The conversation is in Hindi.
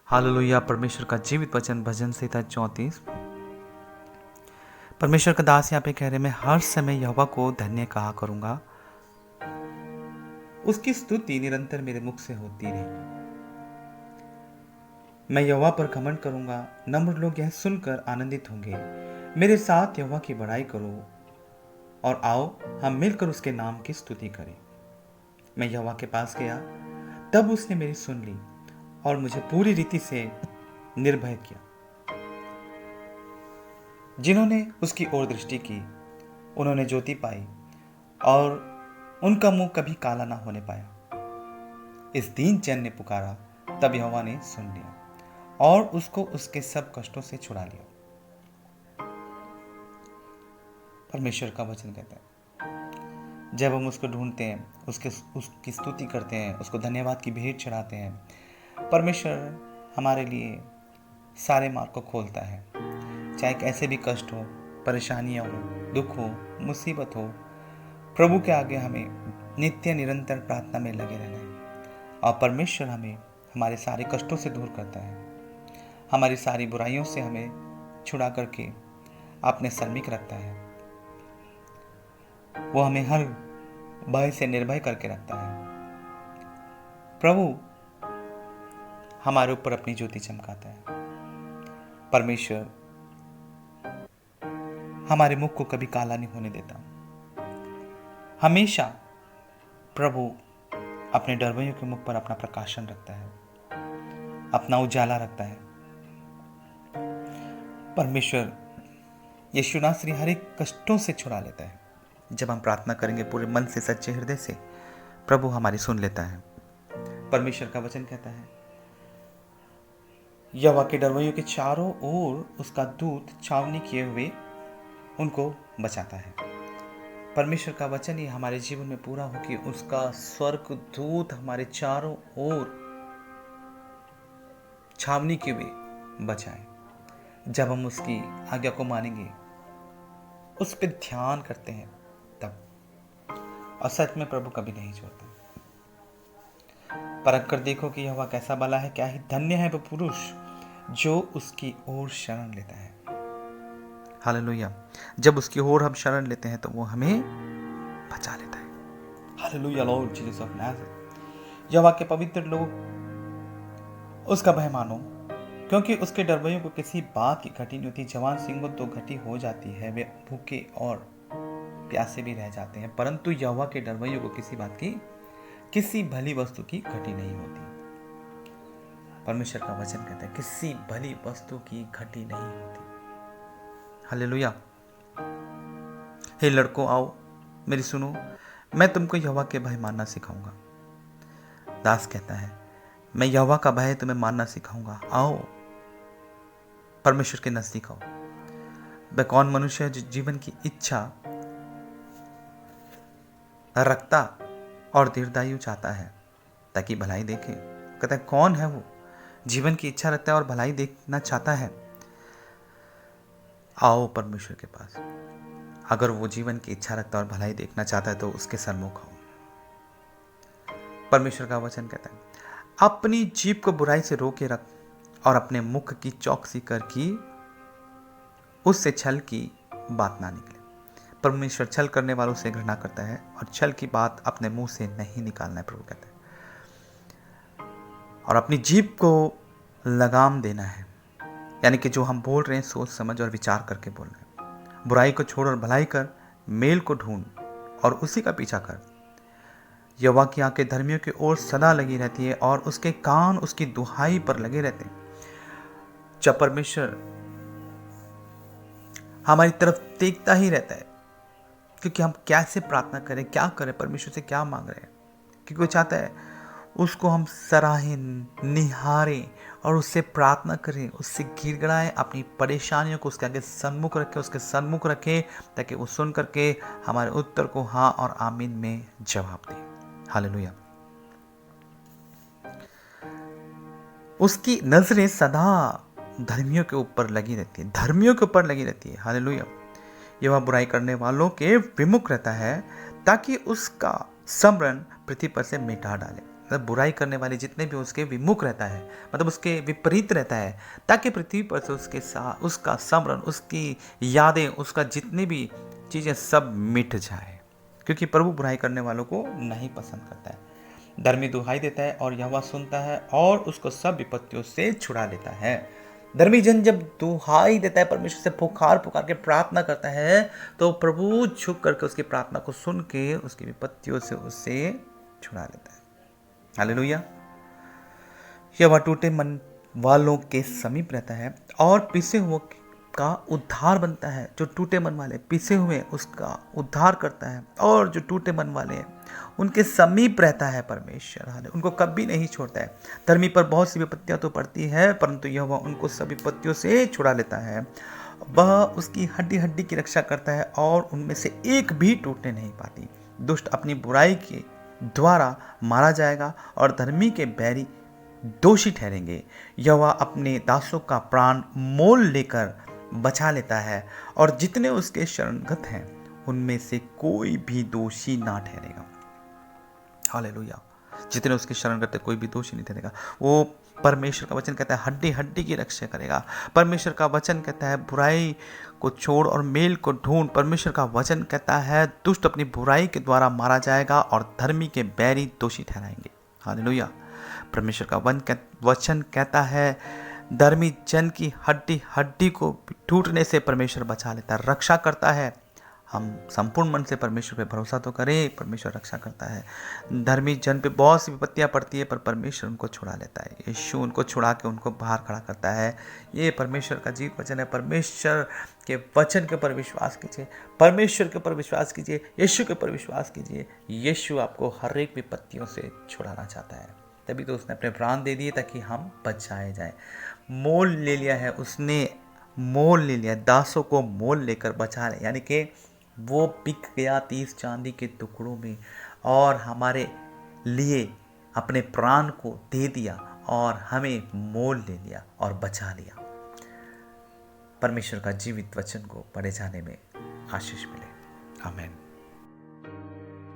हालेलुया। परमेश्वर का जीवित वचन भजन संहिता 34। परमेश्वर का दास यहाँ पे कह रहे, मैं हर समय यहोवा को धन्य कहा करूंगा, उसकी स्तुति निरंतर मेरे मुख से होती रहेगी। मैं यहोवा पर घमंड करूंगा, नम्र लोग यह सुनकर आनंदित होंगे। मेरे साथ यहोवा की बड़ाई करो और आओ हम मिलकर उसके नाम की स्तुति करें। मैं यहोवा के पास गया, तब उसने मेरी सुन ली और मुझे पूरी रीति से निर्भय किया। जिन्होंने उसकी ओर दृष्टि की उन्होंने ज्योति पाई और उनका मुंह कभी काला ना होने पाया। इस दीन जन ने पुकारा, तब यहोवा ने सुन लिया और उसको उसके सब कष्टों से छुड़ा लिया। परमेश्वर का वचन कहता है, जब हम उसको ढूंढते हैं, उसकी स्तुति करते हैं, उसको धन्यवाद की भेंट चढ़ाते हैं, परमेश्वर हमारे लिए सारे मार्ग को खोलता है। चाहे कैसे भी कष्ट हो, परेशानियां हो, दुख हो, मुसीबत हो, प्रभु के आगे हमें नित्य निरंतर प्रार्थना में लगे रहना है और परमेश्वर हमें हमारे सारे कष्टों से दूर करता है। हमारी सारी बुराइयों से हमें छुड़ा करके अपने सन्मुख रखता है। वो हमें हर भय से निर्भय करके रखता है। प्रभु हमारे ऊपर अपनी ज्योति चमकाता है। परमेश्वर हमारे मुख को कभी काला नहीं होने देता। हमेशा प्रभु अपने डरवैयों के मुख पर अपना प्रकाशन रखता है, अपना उजाला रखता है। परमेश्वर यीशु नासरी हर एक कष्टों से छुड़ा लेता है। जब हम प्रार्थना करेंगे पूरे मन से, सच्चे हृदय से, प्रभु हमारी सुन लेता है। परमेश्वर का वचन कहता है, यहोवा के डरवैयों के चारों ओर उसका दूत छावनी किए हुए उनको बचाता है। परमेश्वर का वचन ही हमारे जीवन में पूरा हो कि उसका स्वर्ग दूत हमारे चारों ओर छावनी किए हुए बचाए। जब हम उसकी आज्ञा को मानेंगे, उस पर ध्यान करते हैं तब, और सच में प्रभु कभी नहीं छोड़ता। परख कर देखो कि यहोवा कैसा भला है, क्या ही धन्य है वो पुरुष जो उसकी ओर शरण लेता है। हालेलुया। जब उसकी ओर हम शरण लेते हैं तो वो हमें बचा लेता है। Hallelujah Lord Jesus of Nazareth. यहोवा के पवित्र लोग उसका भय मानो, क्योंकि उसके डरवैयों को किसी बात की घटी नहीं होती। जवान सिंह तो घटी हो जाती है, वे भूखे और प्यासे भी रह जाते हैं, परंतु यहोवा के डरवैयों को किसी बात की, किसी भली वस्तु की घटी नहीं होती। परमेश्वर का वचन कहता है, किसी भली वस्तु की घटी नहीं होती। हालेलुया। हे लड़कों, आओ मेरी सुनो, मैं तुमको यहोवा के भय मानना सिखाऊंगा। दास कहता है, मैं यहोवा का भय तुम्हें मानना सिखाऊंगा। आओ परमेश्वर के नजदीक आओ। वह कौन मनुष्य है जो जीवन की इच्छा रखता और दीर्घायु चाहता है ताकि भलाई देखे। कहता है, कौन है वो जीवन की इच्छा रखता है और भलाई देखना चाहता है? आओ परमेश्वर के पास। अगर वो जीवन की इच्छा रखता है और भलाई देखना चाहता है तो उसके सन्मुख आओ। परमेश्वर का वचन कहता है, अपनी जीभ को बुराई से रोके रख और अपने मुख की चौकसी कर कि उससे छल की बात ना निकले। परमेश्वर छल करने वालों से घृणा करता है और छल की बात अपने मुंह से नहीं निकालना है, प्रभु कहता है। और अपनी जीभ को लगाम देना है, यानी कि जो हम बोल रहे हैं सोच समझ और विचार करके बोल रहे हैं। बुराई को छोड़ और भलाई कर, मेल को ढूंढ और उसी का पीछा कर। यहोवा की आंखें धर्मियों की ओर सदा लगी रहती है और उसके कान उसकी दुहाई पर लगे रहते हैं। जब परमेश्वर हमारी तरफ देखता ही रहता है, क्योंकि हम कैसे प्रार्थना करें, क्या करें, परमेश्वर से क्या मांग रहे हैं, क्योंकि वो चाहता है उसको हम सराहें, निहारें और उससे प्रार्थना करें, उससे गिड़गिड़ाएं, अपनी परेशानियों को उसके आगे सन्मुख रखें, उसके सन्मुख रखें, ताकि वो सुन करके हमारे उत्तर को हाँ और आमीन में जवाब दे। हालेलुया। उसकी नजरें सदा धर्मियों के ऊपर लगी रहती है, धर्मियों के ऊपर लगी रहती है। हालेलुया। यह बुराई करने वालों के विमुख रहता है ताकि उसका स्मरण पृथ्वी पर से मिटा डाले। मतलब बुराई करने वाले जितने भी उसके विमुख रहता है, मतलब उसके विपरीत रहता है, ताकि पृथ्वी पर से उसके साथ उसका स्मरण, उसकी यादें, उसका जितनी भी चीज़ें सब मिट जाए, क्योंकि प्रभु बुराई करने वालों को नहीं पसंद करता है। धर्मी दुहाई देता है और यहोवा सुनता है और उसको सब विपत्तियों से छुड़ा लेता है। धर्मी जन जब दुहाई देता है, परमेश्वर से पुकार पुकार के प्रार्थना करता है, तो प्रभु झुक करके उसकी प्रार्थना को सुन के उसकी विपत्तियों से उसे छुड़ा लेता है। हालेलुया। यहोवा टूटे मन वालों के समीप रहता है और पिसे हुए का उद्धार बनता है। जो टूटे मन वाले, पिसे हुए, उसका उद्धार करता है। और जो टूटे मन वाले हैं उनके समीप रहता है परमेश्वर, हाले, उनको कभी नहीं छोड़ता है। धर्मी पर बहुत सी विपत्तियां तो पड़ती है, परंतु यहोवा उनको सब विपत्तियों से छुड़ा लेता है। वह उसकी हड्डी हड्डी की रक्षा करता है और उनमें से एक भी टूटने नहीं पाती। दुष्ट अपनी बुराई के द्वारा मारा जाएगा और धर्मी के बैरी दोषी ठहरेंगे। यहोवा अपने दासों का प्राण मोल लेकर बचा लेता है और जितने उसके शरणगत हैं उनमें से कोई भी दोषी ना ठहरेगा। हालेलुया। जितने उसके शरणगत हैं कोई भी दोषी नहीं ठहरेगा। वो परमेश्वर का वचन कहता है हड्डी हड्डी की रक्षा करेगा। परमेश्वर का वचन कहता है बुराई को छोड़ और मेल को ढूंढ। परमेश्वर का वचन कहता है दुष्ट अपनी बुराई के द्वारा मारा जाएगा और धर्मी के बैरी दोषी ठहराएंगे। हालेलुया। परमेश्वर का वचन कहता है धर्मी जन की हड्डी हड्डी को टूटने से परमेश्वर बचा लेता है, रक्षा करता है। हम संपूर्ण मन से परमेश्वर पे भरोसा तो करें, परमेश्वर रक्षा करता है। धर्मी जन पे बहुत सी विपत्तियां पड़ती है, पर परमेश्वर उनको छुड़ा लेता है। यीशु उनको छुड़ा के उनको बाहर खड़ा करता है। ये परमेश्वर का जीव वचन है। परमेश्वर के वचन के ऊपर विश्वास कीजिए, परमेश्वर के ऊपर विश्वास कीजिए, यीशु के ऊपर विश्वास कीजिए। यीशु आपको हर एक विपत्तियों से छुड़ाना चाहता है, तभी तो उसने अपने प्राण दे दिए ताकि हम बचाए जाएं। मोल ले लिया है उसने, मोल ले लिया, दासों को मोल लेकर बचा ले, यानी कि वो बिक गया 30 चांदी के टुकड़ों में और हमारे लिए अपने प्राण को दे दिया और हमें मोल ले लिया और बचा लिया। परमेश्वर का जीवित वचन को पढ़े जाने में आशीष मिले। आमीन।